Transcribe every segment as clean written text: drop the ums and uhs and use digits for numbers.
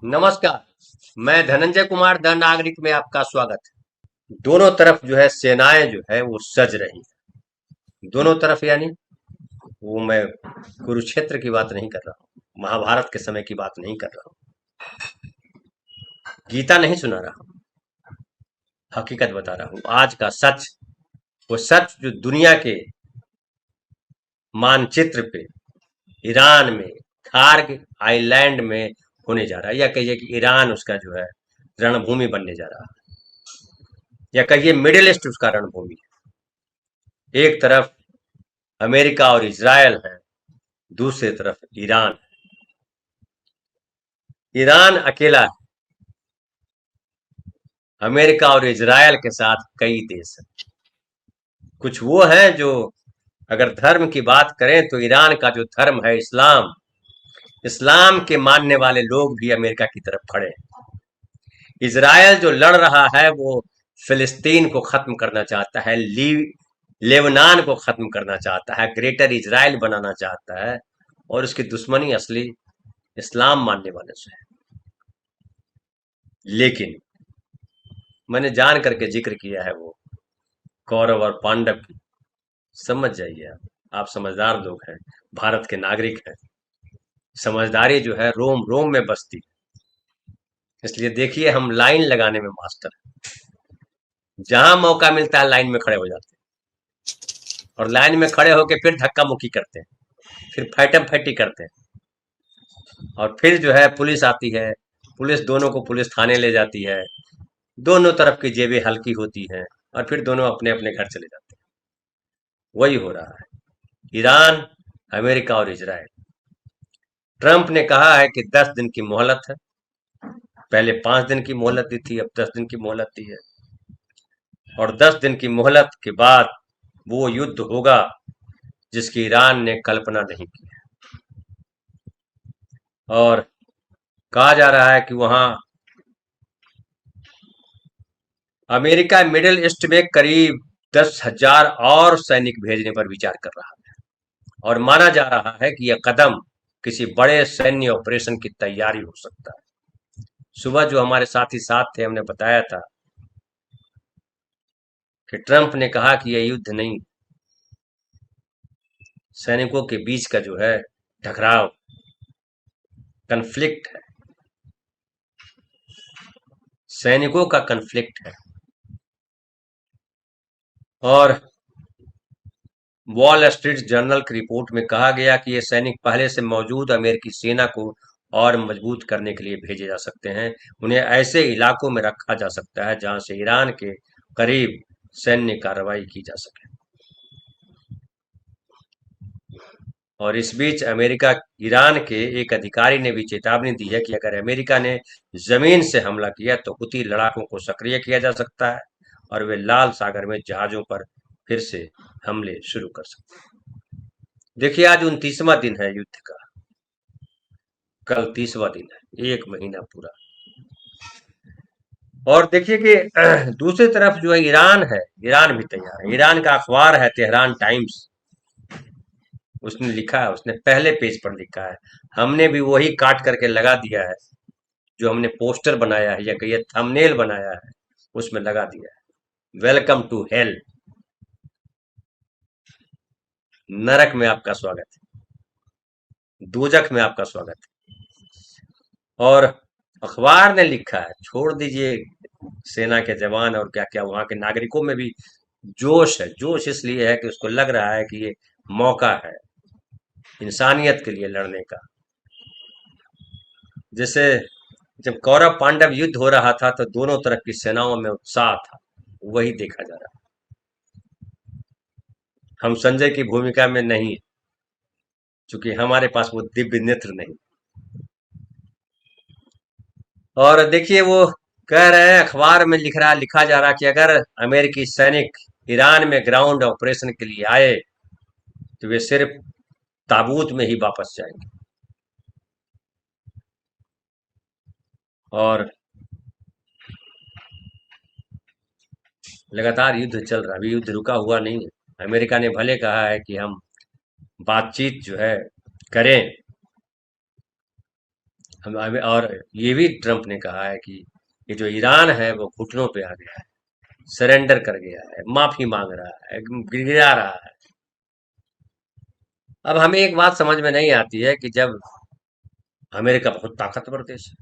नमस्कार। मैं धनंजय कुमार द नागरिक में आपका स्वागत है। दोनों तरफ जो है सेनाएं जो है वो सज रही हैं। दोनों तरफ यानी वो मैं कुरुक्षेत्र की बात नहीं कर रहा हूँ, महाभारत के समय की बात नहीं कर रहा हूँ, गीता नहीं सुना रहा हूँ। हकीकत बता रहा हूँ, आज का सच। वो सच जो दुनिया के मानचित्र पे ईरान में खार्ग आइलैंड में होने जा रहा है, या कहिए कि ईरान उसका जो है रणभूमि बनने जा रहा है, या कहिए मिडिल ईस्ट उसका रणभूमि है। एक तरफ अमेरिका और इजराइल है, दूसरी तरफ ईरान। ईरान अकेला है, अमेरिका और इजराइल के साथ कई देश हैं। कुछ वो हैं जो अगर धर्म की बात करें तो ईरान का जो धर्म है इस्लाम, इस्लाम के मानने वाले लोग भी अमेरिका की तरफ खड़े हैं। इजराइल जो लड़ रहा है वो फिलिस्तीन को खत्म करना चाहता है, लेबनान को खत्म करना चाहता है, ग्रेटर इजराइल बनाना चाहता है, और उसकी दुश्मनी असली इस्लाम मानने वाले से है। लेकिन मैंने जान करके जिक्र किया है वो कौरव और पांडव की। समझ जाइए, आप समझदार लोग हैं, भारत के नागरिक हैं। समझदारी जो है रोम रोम में बसती है। इसलिए देखिए, हम लाइन लगाने में मास्टर हैं। जहां मौका मिलता है लाइन में खड़े हो जाते हैं, और लाइन में खड़े होकर फिर धक्का मुक्की करते हैं, फिर फैटम फैटी करते हैं, और फिर जो है पुलिस आती है, पुलिस दोनों को पुलिस थाने ले जाती है, दोनों तरफ की जेबें हल्की होती हैं, और फिर दोनों अपने अपने घर चले जाते हैं। वही हो रहा है ईरान, अमेरिका और इजराइल। ट्रंप ने कहा है कि 10 दिन की मोहलत है। पहले 5 दिन की मोहलत दी थी, अब 10 दिन की मोहलत दी है, और 10 दिन की मोहलत के बाद वो युद्ध होगा जिसकी ईरान ने कल्पना नहीं की है। और कहा जा रहा है कि वहां अमेरिका मिडिल ईस्ट में करीब 10,000 और सैनिक भेजने पर विचार कर रहा है, और माना जा रहा है कि यह कदम किसी बड़े सैन्य ऑपरेशन की तैयारी हो सकता है। सुबह जो हमारे साथी साथ थे, हमने बताया था कि ट्रंप ने कहा कि यह युद्ध नहीं, सैनिकों के बीच का जो है टकराव, कन्फ्लिक्ट है, सैनिकों का कन्फ्लिक्ट है। और वॉल स्ट्रीट जर्नल की रिपोर्ट में कहा गया कि ये सैनिक पहले से मौजूद अमेरिकी सेना को और मजबूत करने के लिए भेजे जा सकते हैं। उन्हें ऐसे इलाकों में रखा जा सकता है जहां से ईरान के करीब सैन्य कार्रवाई की जा सके। और इस बीच अमेरिका, ईरान के एक अधिकारी ने भी चेतावनी दी है कि अगर अमेरिका ने जमीन से हमला किया तो हुती लड़ाकों को सक्रिय किया जा सकता है, और वे लाल सागर में जहाजों पर फिर से हमले शुरू कर सकते हैं। देखिए, आज 29वां दिन है युद्ध का, कल 30वां दिन है, 1 महीना पूरा। और देखिए कि दूसरी तरफ जो है ईरान है, ईरान भी तैयार है। ईरान का अखबार है तेहरान टाइम्स, उसने लिखा है, उसने पहले पेज पर लिखा है, हमने भी वही काट करके लगा दिया है जो हमने पोस्टर बनाया है या कहिए थंबनेल बनाया है, उसमें लगा दिया है, वेलकम टू हेल, नरक में आपका स्वागत है, दोजख में आपका स्वागत है। और अखबार ने लिखा है, छोड़ दीजिए सेना के जवान और क्या क्या, वहां के नागरिकों में भी जोश है। जोश इसलिए है कि उसको लग रहा है कि ये मौका है इंसानियत के लिए लड़ने का। जैसे जब कौरव पांडव युद्ध हो रहा था तो दोनों तरफ की सेनाओं में उत्साह था, वही देखा जा रहा है। हम संजय की भूमिका में नहीं, क्योंकि हमारे पास वो दिव्य नेत्र नहीं। और देखिए, वो कह रहे हैं, अखबार में लिखा जा रहा कि अगर अमेरिकी सैनिक ईरान में ग्राउंड ऑपरेशन के लिए आए तो वे सिर्फ ताबूत में ही वापस जाएंगे। और लगातार युद्ध चल रहा है, अभी युद्ध रुका हुआ नहीं है। अमेरिका ने भले कहा है कि हम बातचीत जो है करें, और ये भी ट्रम्प ने कहा है कि ये जो ईरान है वो घुटनों पे आ गया है, सरेंडर कर गया है, माफी मांग रहा है, गिड़गिड़ा रहा है। अब हमें एक बात समझ में नहीं आती है कि जब अमेरिका बहुत ताकतवर देश है,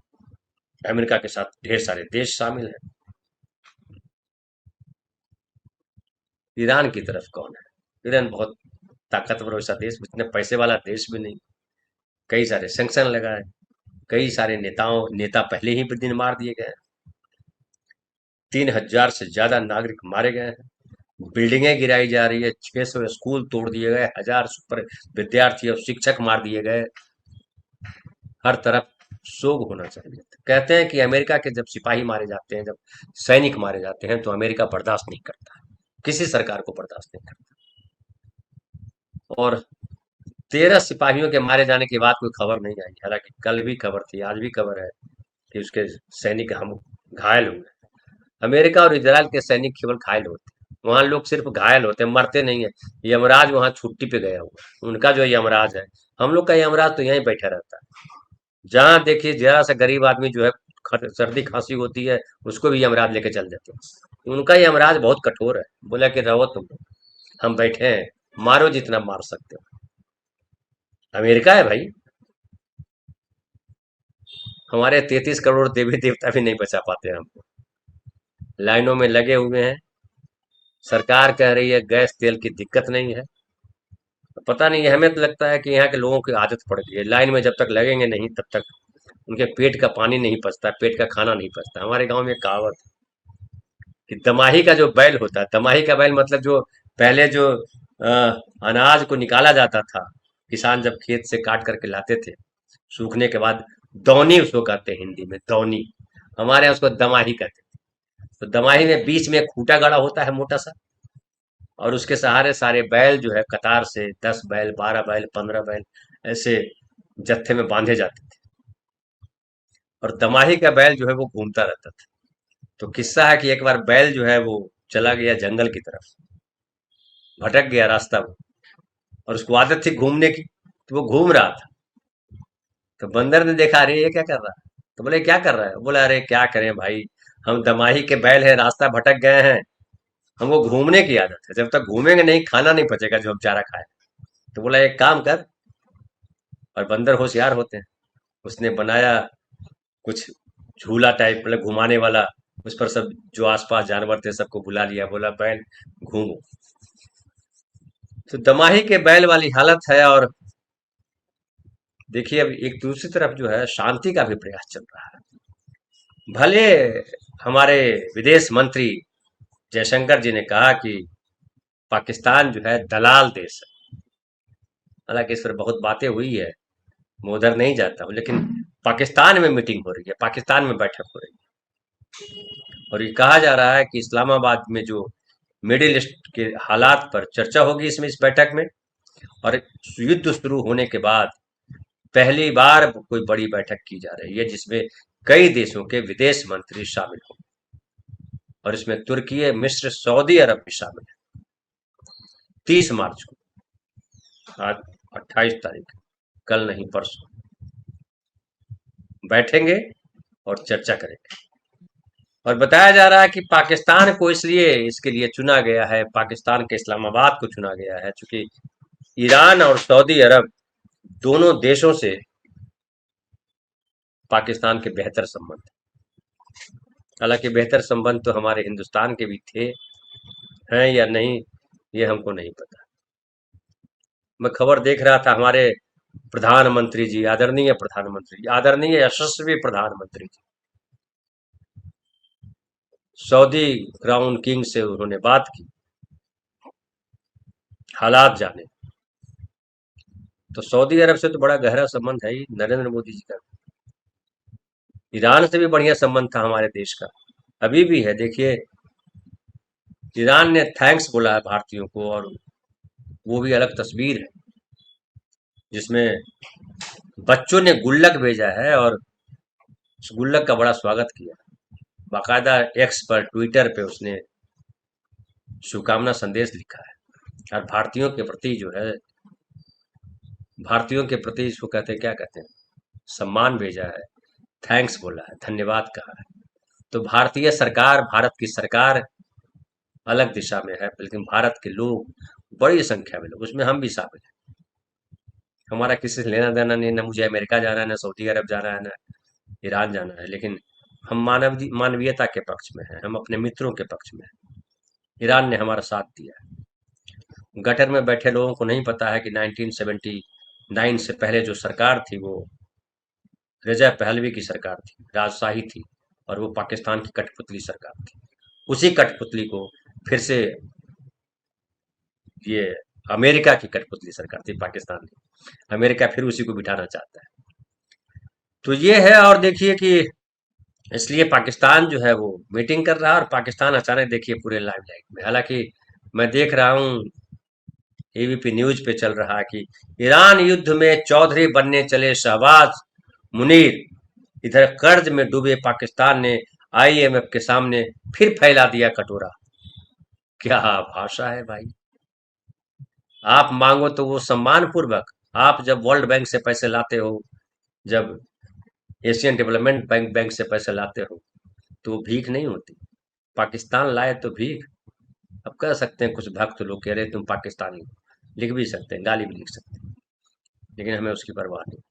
अमेरिका के साथ ढेर सारे देश शामिल हैं, ईरान की तरफ कौन है? ईरान बहुत ताकतवर वैसा देश, इतने पैसे वाला देश भी नहीं। कई सारे सैंक्शन लगाए, कई सारे नेता पहले ही दिन मार दिए गए, 3,000 से ज्यादा नागरिक मारे गए हैं, बिल्डिंगें गिराई जा रही है, 600 स्कूल तोड़ दिए गए, 1,000 सुपर विद्यार्थी और शिक्षक मार दिए गए, हर तरफ शोक होना चाहिए। कहते हैं कि अमेरिका के जब सिपाही मारे जाते हैं, जब सैनिक मारे जाते हैं, तो अमेरिका बर्दाश्त नहीं करता, किसी सरकार को बर्दाश्त नहीं करता। और 13 सिपाहियों के मारे जाने के बाद कोई खबर नहीं आई, हालांकि कल भी खबर थी, आज भी खबर है कि उसके सैनिक हम घायल हुए। अमेरिका और इजराइल के सैनिक केवल घायल होते हैं, वहां लोग सिर्फ घायल होते हैं, मरते नहीं है। यमराज वहां छुट्टी पे गया हुआ है, उनका जो यमराज है। हम लोग का यमराज तो यहीं बैठा रहता है। जहां देखिए जरा सा गरीब आदमी जो है, सर्दी खांसी होती है, उसको भी यमराज लेके चल जाते हैं। उनका यमराज बहुत कठोर है, बोला कि रहो तुम, हम बैठे हैं, मारो जितना मार सकते हो। अमेरिका है भाई, हमारे 33 करोड़ देवी देवता भी नहीं बचा पाते हैं हमको, लाइनों में लगे हुए हैं। सरकार कह रही है गैस तेल की दिक्कत नहीं है। पता नहीं, हमें तो लगता है कि यहाँ के लोगों की आदत पड़ गई है, लाइन में जब तक लगेंगे नहीं तब तक उनके पेट का पानी नहीं पचता, पेट का खाना नहीं पचता। हमारे गांव में एक कहावत है कि दमाही का जो बैल होता है, दमाही का बैल मतलब जो पहले जो अ, अनाज को निकाला जाता था, किसान जब खेत से काट करके लाते थे सूखने के बाद, दौनी उसको कहते हैं हिंदी में, दौनी। हमारे यहाँ उसको दमाही कहते हैं। तो दमाही में बीच में एक खूंटा गड़ा होता है मोटा सा, और उसके सहारे सारे बैल जो है कतार से 10 बैल, 12 बैल, 15 बैल ऐसे जत्थे में बांधे जाते थे, और दमाही का बैल जो है वो घूमता रहता था। तो किस्सा है कि एक बार बैल जो है वो चला गया जंगल की तरफ, भटक गया रास्ता वो, और उसको आदत थी घूमने की, तो वो घूम रहा था। तो बंदर ने देखा, अरे ये क्या कर रहा है? तो बोले क्या कर रहा है? बोला अरे क्या करें भाई, हम दमाही के बैल हैं, रास्ता भटक गए हैं, हमको घूमने की आदत है, जब तक घूमेंगे नहीं खाना नहीं पचेगा जो हम चारा खाए। तो बोला एक काम कर, और बंदर होशियार होते हैं, उसने बनाया कुछ झूला टाइप, मतलब घुमाने वाला, उस पर सब जो आसपास जानवर थे सबको बुला लिया, बोला बैल घूमो। तो दमाही के बैल वाली हालत है। और देखिए अब एक दूसरी तरफ जो है शांति का भी प्रयास चल रहा है। भले हमारे विदेश मंत्री जयशंकर जी ने कहा कि पाकिस्तान जो है दलाल देश है, हालांकि इस पर बहुत बातें हुई है, मैं उधर नहीं जाता हूँ, लेकिन पाकिस्तान में मीटिंग हो रही है, पाकिस्तान में बैठक हो रही है, और ये कहा जा रहा है कि इस्लामाबाद में जो मिडिल ईस्ट के हालात पर चर्चा होगी इसमें, इस बैठक में। और युद्ध शुरू होने के बाद पहली बार कोई बड़ी बैठक की जा रही है जिसमें कई देशों के विदेश मंत्री शामिल हों, और इसमें तुर्की, मिस्र, सऊदी अरब भी शामिल है। 30 मार्च को, आज 28 तारीख, कल नहीं परसों बैठेंगे और चर्चा करेंगे। और बताया जा रहा है कि पाकिस्तान को इसलिए इसके लिए चुना गया है, पाकिस्तान के इस्लामाबाद को चुना गया है क्योंकि ईरान और सऊदी अरब दोनों देशों से पाकिस्तान के बेहतर संबंध। हालांकि बेहतर संबंध तो हमारे हिंदुस्तान के भी थे, हैं या नहीं ये हमको नहीं पता। मैं खबर देख रहा था, हमारे प्रधानमंत्री जी, आदरणीय प्रधानमंत्री, आदरणीय यशस्वी प्रधानमंत्री जी, सऊदी क्राउन किंग से उन्होंने बात की, हालात जाने। तो सऊदी अरब से तो बड़ा गहरा संबंध है ही नरेंद्र मोदी जी का। ईरान से भी बढ़िया संबंध था हमारे देश का, अभी भी है। देखिए ईरान ने थैंक्स बोला है भारतीयों को, और वो भी अलग तस्वीर है जिसमें बच्चों ने गुल्लक भेजा है, और उस गुल्लक का बड़ा स्वागत किया। बाकायदा एक्स पर, ट्विटर पे उसने शुभकामना संदेश लिखा है। और भारतीयों के प्रति जो है, भारतीयों के प्रति इसको कहते हैं, क्या कहते हैं, सम्मान भेजा है, थैंक्स बोला है, धन्यवाद कहा है। तो भारतीय सरकार, भारत की सरकार अलग दिशा में है, लेकिन भारत के लोग, बड़ी संख्या में लोग, उसमें हम भी शामिल हैं। हमारा किसी से लेना देना नहीं, ना मुझे अमेरिका जाना है, ना सऊदी अरब जाना है, ना ईरान जाना है, लेकिन हम मानवीयता के पक्ष में हैं, हम अपने मित्रों के पक्ष में हैं। ईरान ने हमारा साथ दिया है। गटर में बैठे लोगों को नहीं पता है कि 1979 से पहले जो सरकार थी वो रजा पहलवी की सरकार थी, राजशाही थी, और वो पाकिस्तान की कठपुतली सरकार थी। उसी कठपुतली को फिर से ये अमेरिका की कठपुतली सरकार थी, पाकिस्तान की, अमेरिका फिर उसी को बिठाना चाहता है। तो ये है, और देखिए कि इसलिए पाकिस्तान जो है वो मीटिंग कर रहा है, और पाकिस्तान अचानक देखिए पूरे लाइमलाइट में। हालांकि मैं देख रहा हूँ एबीपी न्यूज पे चल रहा है कि ईरान युद्ध में चौधरी बनने चले शहबाज मुनीर, इधर कर्ज में डूबे पाकिस्तान ने आईएमएफ के सामने फिर फैला दिया कटोरा। क्या भाषा है भाई! आप मांगो तो वो सम्मान पूर्वक, आप जब वर्ल्ड बैंक से पैसे लाते हो, जब एशियन डेवलपमेंट बैंक से पैसे लाते हो, तो वो भीख नहीं होती। पाकिस्तान लाए तो भीख। अब कह सकते हैं कुछ भक्त लोग कह रहे तुम पाकिस्तानी हो, लिख भी सकते हैं, गाली भी लिख सकते हैं, लेकिन हमें उसकी परवाह नहीं।